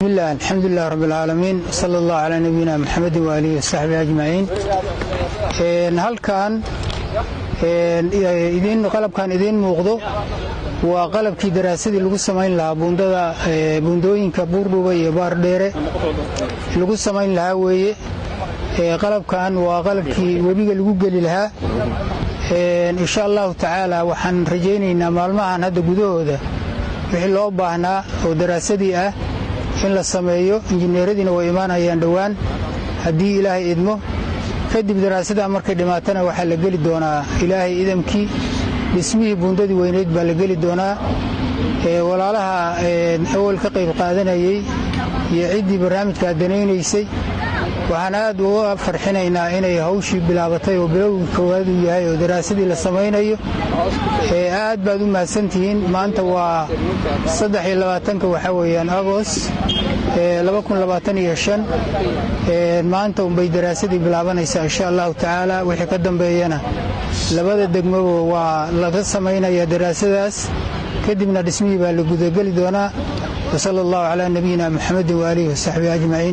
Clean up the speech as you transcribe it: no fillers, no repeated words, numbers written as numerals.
الحمد لله رب العالمين صلى الله على نبينا محمد وآله وصحبه أجمعين. halkan qalabkan idin muuqdo waa qalabkii daraasadii lagu samayn lahaa buundooyinka Buurdhuba iyo Baardheere lagu samayn lahaa weeye. qalabkan waa qalabkii webiga lagu geli lahaa. insha Allah taala waxaan rajaynaynaa maalmahan hadda gudahooda wixii loo baahnaa oo daraasadii ah in la sameeyo. injineeradina way imaanayaan dhawaan haddii Ilaahay idmo. kadib daraasada markay dhimaatana waxa la geli doonaa Ilaahay idamkii dhismihii buundadii weyneed baa la geli doonaa. walaalaha awal ka qayb qaadanayay iyo ciidii barnaamijka danaynaysay waxaan aad uga farxinaynaa inay hawshii bilaabatay oo bilowgii koowaad uu yahay oo daraasadii la samaynayo. aad baad u mahadsantihiin. maanta waa 23 waxa weeyaan Agost 2025. maanta bay daraasadii bilaabanaysaa insha Allah taala. wixii ka dambeeyana labada degmo waa laga samaynayaa daraasadaas kadibna dhismihii baa la gudagali doonaa. sallallahu ala nabiyina Muhammad wa alihi wa sahbihi ajma'in.